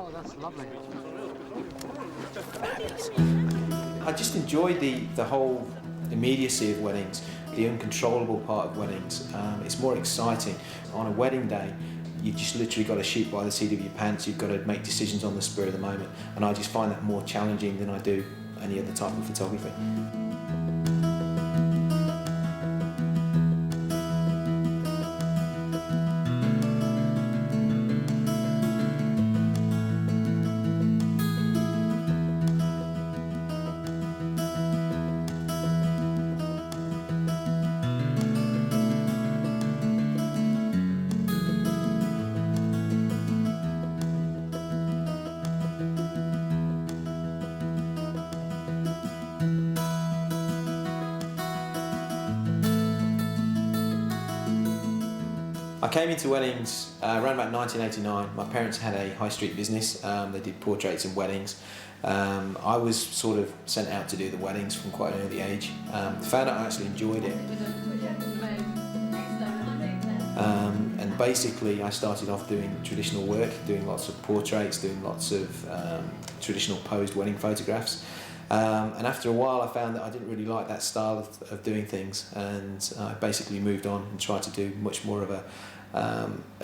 Oh, that's lovely. I just enjoy the whole immediacy of weddings, the uncontrollable part of weddings. It's more exciting. On a wedding day, you've just literally got to shoot by the seat of your pants. You've got to make decisions on the spur of the moment, and I just find that more challenging than I do any other type of photography. I came into weddings around about 1989. My parents had a high street business. They did portraits and weddings. I was sort of sent out to do the weddings from quite an early age. Found out I actually enjoyed it. And basically I started off doing traditional work, doing lots of portraits, doing lots of traditional posed wedding photographs. And after a while I found that I didn't really like that style of doing things, and I basically moved on and tried to do much more of a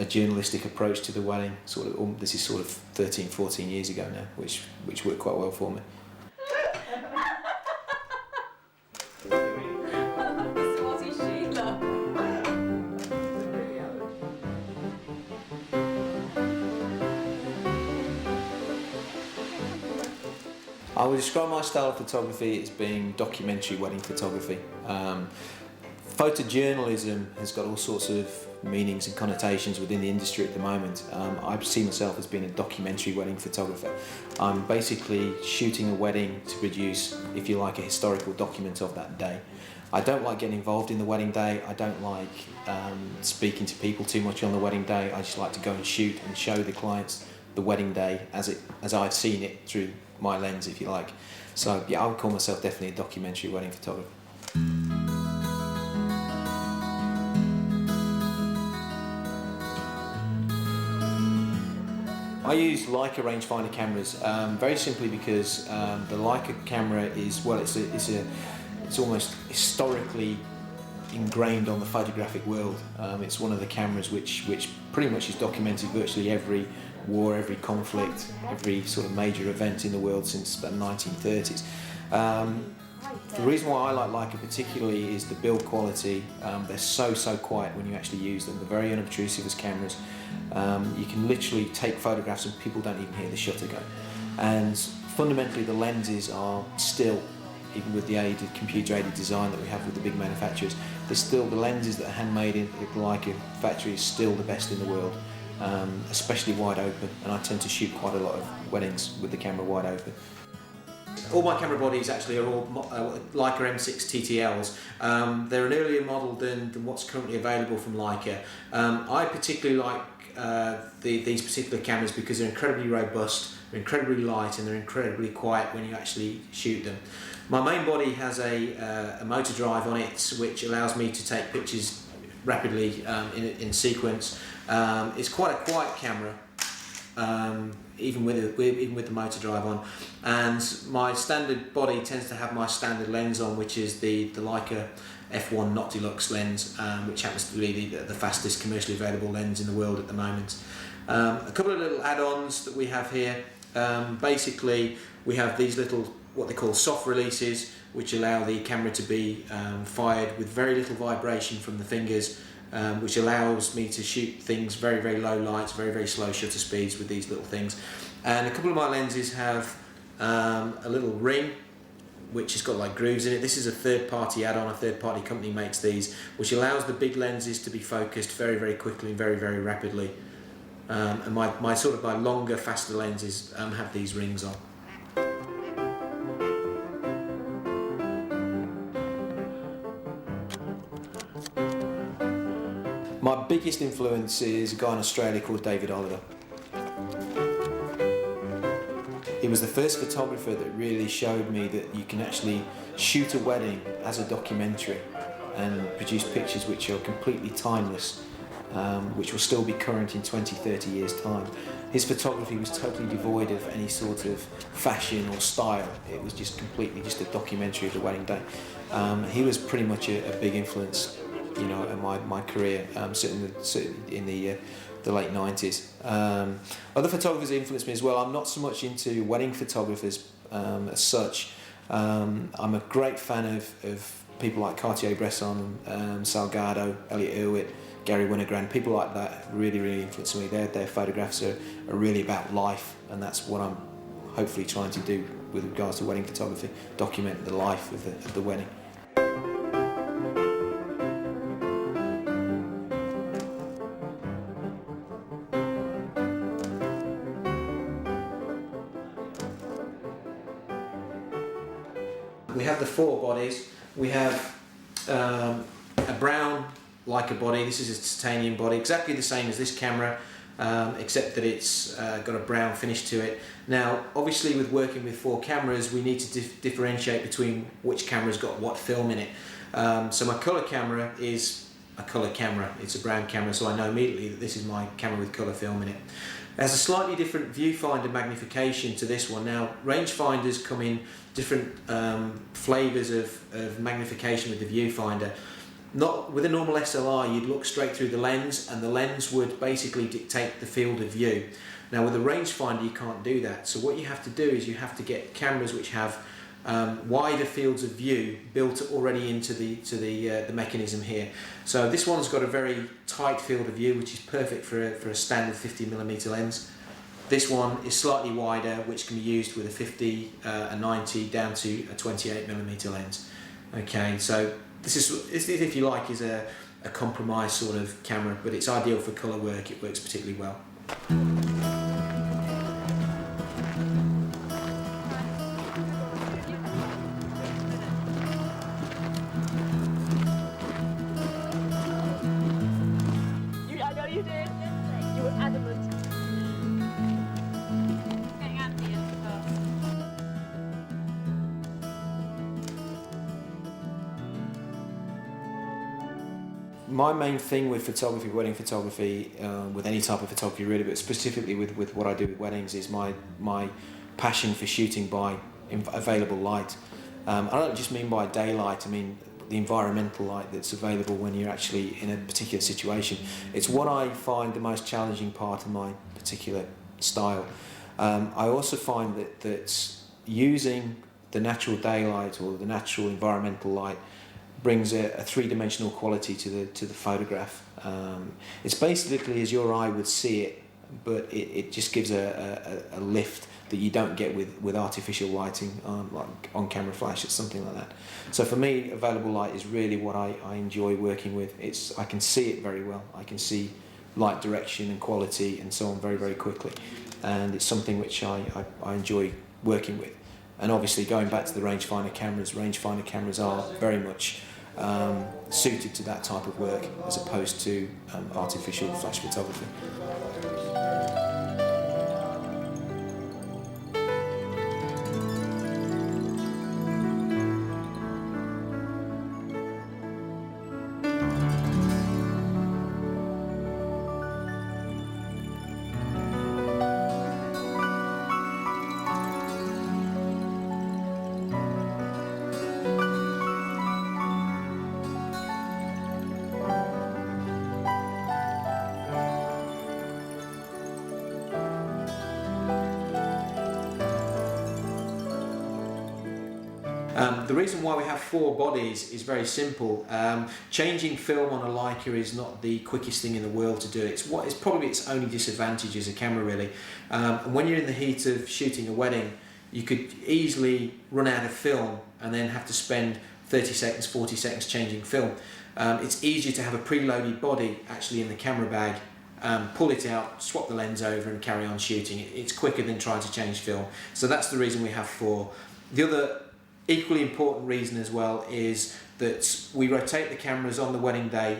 journalistic approach to the wedding. This is sort of 13, 14 years ago now, which worked quite well for me. I would describe my style of photography as being documentary wedding photography. Photojournalism has got all sorts of meanings and connotations within the industry at the moment. I see myself as being a documentary wedding photographer. I'm basically shooting a wedding to produce, if you like, a historical document of that day. I don't like getting involved in the wedding day. I don't like speaking to people too much on the wedding day. I just like to go and shoot and show the clients the wedding day as I've seen it through my lens, if you like. So yeah, I would call myself definitely a documentary wedding photographer. I use Leica rangefinder cameras very simply because the Leica camera is, well, it's almost historically ingrained on the photographic world. It's one of the cameras which pretty much has documented virtually every war, every conflict, every sort of major event in the world since the 1930s. The reason why I like Leica particularly is the build quality. They're so quiet when you actually use them. They're very unobtrusive as cameras. You can literally take photographs and people don't even hear the shutter go. And fundamentally the lenses are still, even with the aided, computer-aided design that we have with the big manufacturers, the lenses that are handmade in the Leica factory is still the best in the world, especially wide open, and I tend to shoot quite a lot of weddings with the camera wide open. All my camera bodies actually are all Leica M6 TTLs. They're an earlier model than what's currently available from Leica. I particularly like these particular cameras because they're incredibly robust, they're incredibly light, and they're incredibly quiet when you actually shoot them. My main body has a motor drive on it, which allows me to take pictures rapidly in sequence. It's quite a quiet camera, even with the motor drive on. And my standard body tends to have my standard lens on, which is the Leica f1 Not Deluxe lens, which happens to be the fastest commercially available lens in the world at the moment. A couple of little add-ons that we have here. Basically, we have these little, what they call soft releases, which allow the camera to be fired with very little vibration from the fingers, which allows me to shoot things very low lights, very slow shutter speeds with these little things. And a couple of my lenses have a little ring which has got like grooves in it. This is a third-party add-on, a third-party company makes these, which allows the big lenses to be focused very quickly and very rapidly. And my longer, faster lenses have these rings on. My biggest influence is a guy in Australia called David Oliver. He was the first photographer that really showed me that you can actually shoot a wedding as a documentary and produce pictures which are completely timeless which will still be current in 20, 30 years' time. His photography was totally devoid of any sort of fashion or style. It was just completely just a documentary of the wedding day. He was pretty much a big influence, you know, in my career, certainly in the late 90s. Other photographers influenced me as well. I'm not so much into wedding photographers as such. I'm a great fan of people like Cartier-Bresson, Salgado, Elliot Erwitt, Gary Winogrand, people like that really influence me. Their photographs are really about life, and that's what I'm hopefully trying to do with regards to wedding photography, document the life of the wedding. We have the four bodies. We have a brown Leica body. This is a titanium body, exactly the same as this camera, except that it's got a brown finish to it. Now, obviously, with working with four cameras, we need to differentiate between which camera's got what film in it. So my colour camera is a colour camera. It's a brown camera, so I know immediately that this is my camera with colour film in it. It has a slightly different viewfinder magnification to this one. Now, rangefinders come in different flavours of magnification with the viewfinder. Not with a normal SLR, you'd look straight through the lens, and the lens would basically dictate the field of view. Now, with a rangefinder, you can't do that. So what you have to do is you have to get cameras which have wider fields of view built already into the mechanism here. So this one's got a very tight field of view, which is perfect for a standard 50mm lens. This one is slightly wider, which can be used with a 50, a 90, down to a 28mm lens. Okay, so this is, if you like, is a compromise sort of camera, but it's ideal for colour work. It works particularly well. I know you did. You were adamant. Getting Andy in first. My main thing with photography, wedding photography, with any type of photography really, but specifically with what I do with weddings, is my passion for shooting by available light. I don't just mean by daylight, I mean the environmental light that's available when you're actually in a particular situation. It's what I find the most challenging part of my particular style. I also find that using the natural daylight or the natural environmental light brings a three-dimensional quality to the photograph. It's basically as your eye would see it, but it just gives a lift that you don't get with artificial lighting, like on-camera flash or something like that. So for me, available light is really what I enjoy working with. I can see it very well. I can see light direction and quality and so on very quickly, and it's something which I enjoy working with. And obviously, going back to the rangefinder cameras are very much suited to that type of work as opposed to artificial flash photography. The reason why we have four bodies is very simple. Changing film on a Leica is not the quickest thing in the world to do. It's probably its only disadvantage as a camera, really. And when you're in the heat of shooting a wedding, you could easily run out of film and then have to spend 30 seconds, 40 seconds changing film. It's easier to have a preloaded body actually in the camera bag, pull it out, swap the lens over and carry on shooting. It's quicker than trying to change film. So that's the reason we have four. The other equally important reason as well is that we rotate the cameras on the wedding day,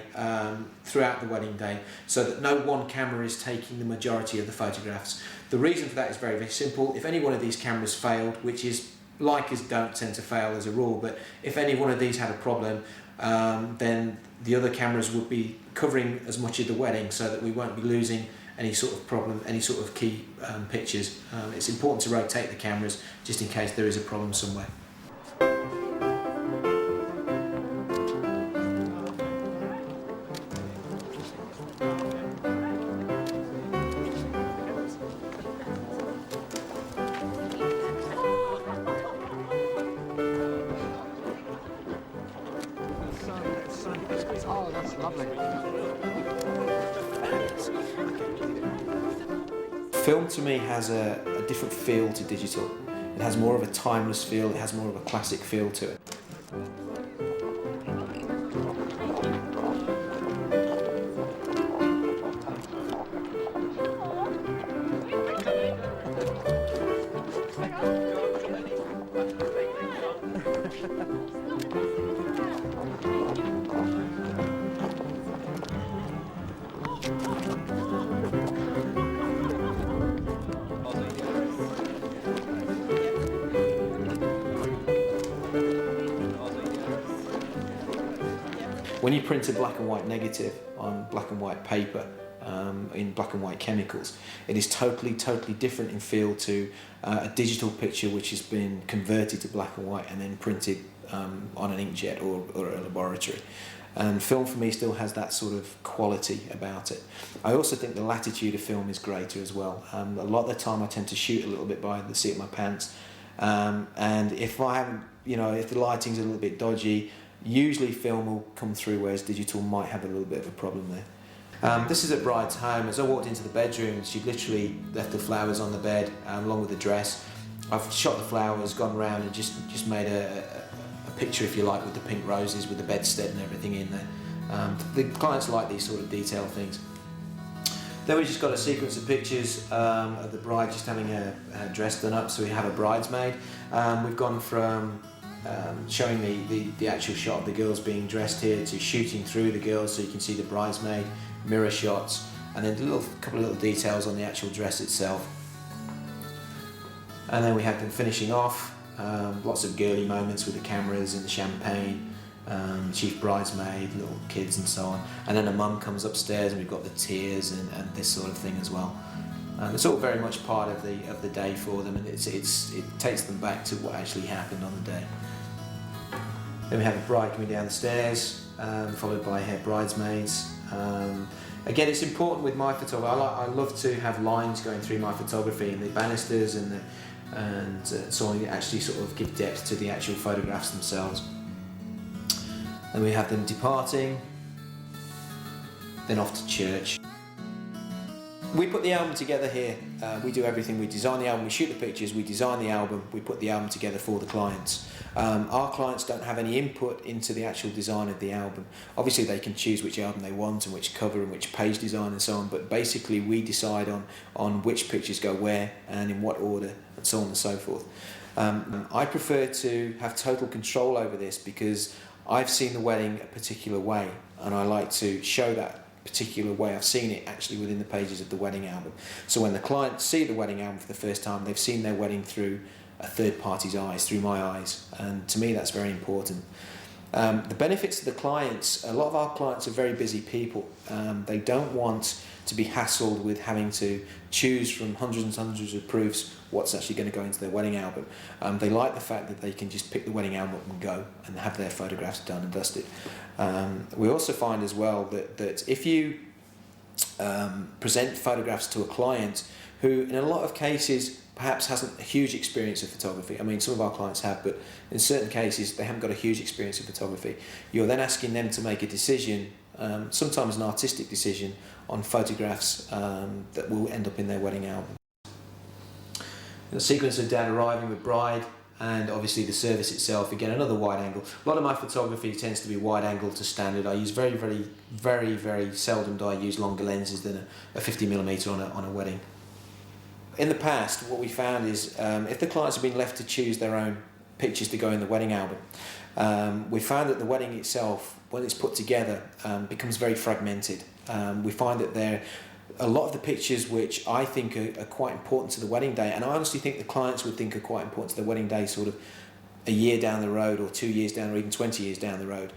throughout the wedding day, so that no one camera is taking the majority of the photographs. The reason for that is very simple. If any one of these cameras failed, which is Leicas don't tend to fail as a rule, but if any one of these had a problem, then the other cameras would be covering as much of the wedding so that we won't be losing any sort of problem, any sort of key pictures. It's important to rotate the cameras just in case there is a problem somewhere. Oh, that's lovely. Film to me has a different feel to digital. It has more of a timeless feel, it has more of a classic feel to it. When you print a black and white negative on black and white paper, in black and white chemicals, it is totally different in feel to a digital picture which has been converted to black and white and then printed on an inkjet or a laboratory. And film for me still has that sort of quality about it. I also think the latitude of film is greater as well. A lot of the time I tend to shoot a little bit by the seat of my pants, and if I haven't, if the lighting's a little bit dodgy, usually film will come through, whereas digital might have a little bit of a problem there. This is at Bride's home. As I walked into the bedroom, she'd literally left the flowers on the bed along with the dress. I've shot the flowers, gone around and just made a picture, if you like, with the pink roses, with the bedstead and everything in there. The clients like these sort of detailed things. Then we just got a sequence of pictures of the bride just having her dress done up, so we have a bridesmaid. We've gone from showing the actual shot of the girls being dressed here to shooting through the girls so you can see the bridesmaid, mirror shots, and then a couple of little details on the actual dress itself. And then we had them finishing off, lots of girly moments with the cameras and the champagne, chief bridesmaid, little kids and so on. And then a mum comes upstairs and we've got the tears and this sort of thing as well. It's all very much part of the day for them, and it takes them back to what actually happened on the day. Then we have the bride coming down the stairs, followed by her bridesmaids. Again, it's important with my photography. I love to have lines going through my photography, and the banisters and so on actually sort of give depth to the actual photographs themselves. Then we have them departing, then off to church. We put the album together here. We do everything. We design the album, we shoot the pictures, we design the album, we put the album together for the clients. Our clients don't have any input into the actual design of the album. Obviously they can choose which album they want and which cover and which page design and so on, but basically we decide on which pictures go where and in what order and so on and so forth. I prefer to have total control over this because I've seen the wedding a particular way and I like to show that particular way I've seen it actually within the pages of the wedding album. So when the clients see the wedding album for the first time, they've seen their wedding through a third party's eyes, through my eyes, and to me that's very important. The benefits to the clients, a lot of our clients are very busy people. They don't want to be hassled with having to choose from hundreds and hundreds of proofs what's actually going to go into their wedding album. They like the fact that they can just pick the wedding album up and go and have their photographs done and dusted. We also find as well that if you present photographs to a client who in a lot of cases perhaps hasn't a huge experience of photography. I mean, some of our clients have, but in certain cases they haven't got a huge experience of photography. You're then asking them to make a decision, sometimes an artistic decision, on photographs that will end up in their wedding album. The sequence of dad arriving with bride, and obviously the service itself, again another wide angle. A lot of my photography tends to be wide angle to standard. I use very seldom do I use longer lenses than a 50mm on a wedding. In the past, what we found is if the clients have been left to choose their own pictures to go in the wedding album, we found that the wedding itself, when it's put together, becomes very fragmented. We find that a lot of the pictures which I think are quite important to the wedding day, and I honestly think the clients would think are quite important to the wedding day, sort of a year down the road, or 2 years down, or even 20 years down the road.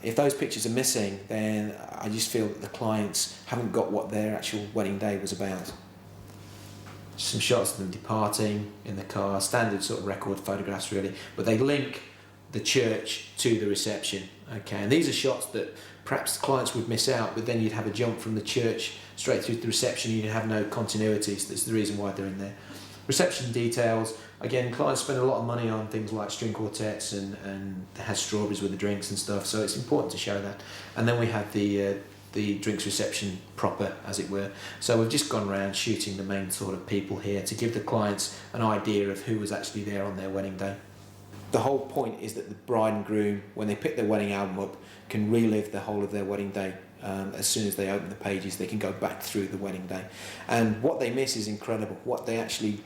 If those pictures are missing, then I just feel that the clients haven't got what their actual wedding day was about. Some shots of them departing in the car, standard sort of record photographs really, but they link the church to the reception. Okay, and these are shots that perhaps clients would miss out, but then you'd have a jump from the church straight through to the reception, you'd have no continuity, so that's the reason why they're in there. Reception details, again, clients spend a lot of money on things like string quartets and they have strawberries with the drinks and stuff, so it's important to show that. And then we have the drinks reception proper, as it were. So we've just gone around shooting the main sort of people here to give the clients an idea of who was actually there on their wedding day. The whole point is that the bride and groom, when they pick their wedding album up, can relive the whole of their wedding day. As soon as they open the pages, they can go back through the wedding day. And what they miss is incredible. What they actually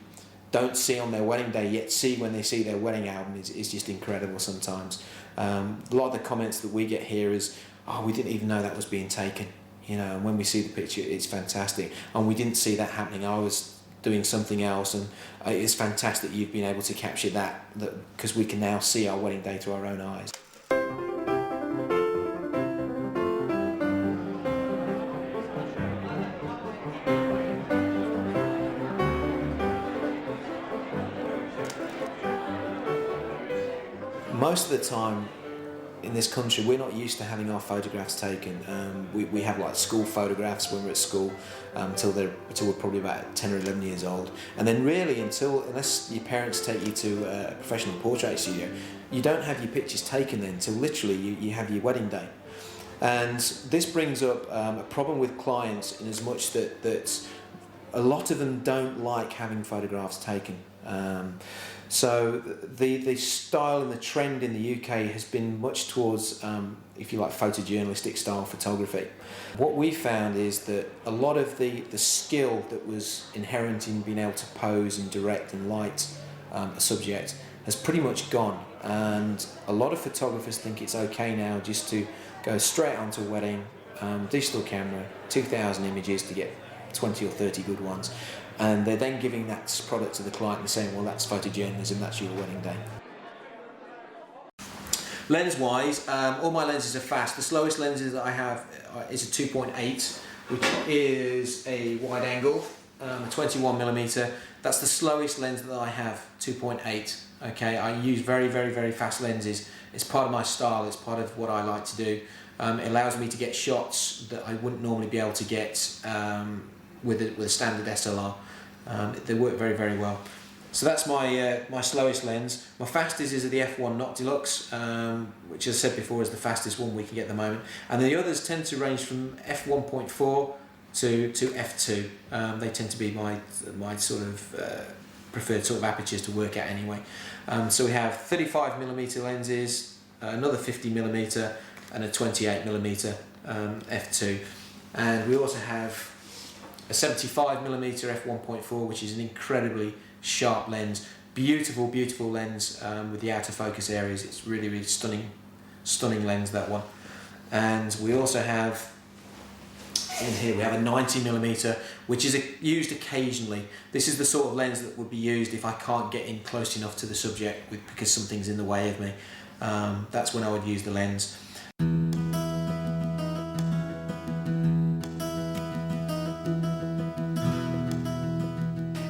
don't see on their wedding day, yet see when they see their wedding album, is just incredible sometimes. A lot of the comments that we get here is, oh, we didn't even know that was being taken. You know, and when we see the picture, it's fantastic. And we didn't see that happening. I was doing something else, and it's fantastic you've been able to capture that because we can now see our wedding day through our own eyes. Most of the time in this country, we're not used to having our photographs taken. We have like school photographs when we're at school until we're probably about 10 or 11 years old, and then really unless your parents take you to a professional portrait studio, you don't have your pictures taken then until literally you have your wedding day. And this brings up a problem with clients in as much that a lot of them don't like having photographs taken. So the style and the trend in the UK has been much towards, if you like, photojournalistic style photography. What we found is that a lot of the skill that was inherent in being able to pose and direct and light a subject has pretty much gone, and a lot of photographers think it's okay now just to go straight onto a wedding, digital camera, 2,000 images to get 20 or 30 good ones, and they're then giving that product to the client and saying, well, that's photojournalism, that's your wedding day. Lens wise, all my lenses are fast. The slowest lenses that I have is a 2.8, which is a wide angle, 21mm. That's the slowest lens that I have, 2.8. Okay, I use very, very, very fast lenses. It's part of my style, it's part of what I like to do. It allows me to get shots that I wouldn't normally be able to get with a standard SLR. They work very, very well. So that's my slowest lens. My fastest is the f1 Not Deluxe, which, as I said before, is the fastest one we can get at the moment. And the others tend to range from f1.4 to f2. They tend to be my sort of preferred sort of apertures to work at anyway. So we have 35mm lenses, another 50mm, and a 28mm f2. And we also have a 75mm f1.4, which is an incredibly sharp lens, beautiful, beautiful lens with the outer focus areas. It's really, really stunning lens, that one. And we also have in here we have a 90mm, which is used occasionally. This is the sort of lens that would be used if I can't get in close enough to the subject because something's in the way of me. That's when I would use the lens.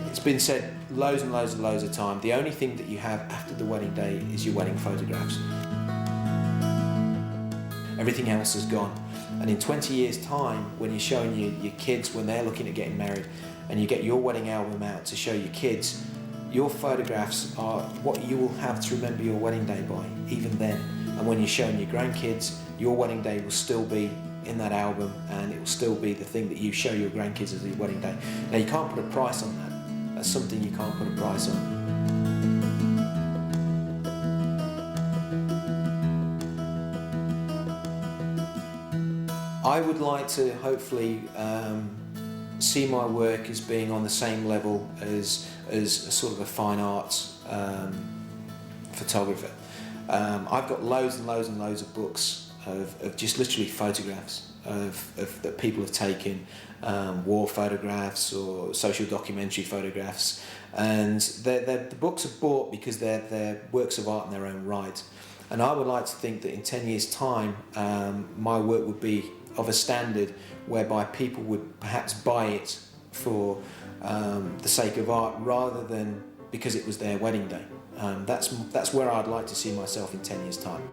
It's been said loads and loads and loads of time, the only thing that you have after the wedding day is your wedding photographs. Everything else is gone. And in 20 years' time, when you're showing your kids when they're looking at getting married, and you get your wedding album out to show your kids, your photographs are what you will have to remember your wedding day by, even then. And when you're showing your grandkids, your wedding day will still be in that album, and it will still be the thing that you show your grandkids as your wedding day. Now, you can't put a price on that. That's something you can't put a price on. I would like to hopefully see my work as being on the same level as a sort of a fine arts photographer. I've got loads and loads and loads of books of just literally photographs that people have taken, war photographs or social documentary photographs, and the books are bought because they're works of art in their own right. And I would like to think that in 10 years' time, my work would be of a standard whereby people would perhaps buy it for the sake of art rather than because it was their wedding day. That's where I'd like to see myself in 10 years' time.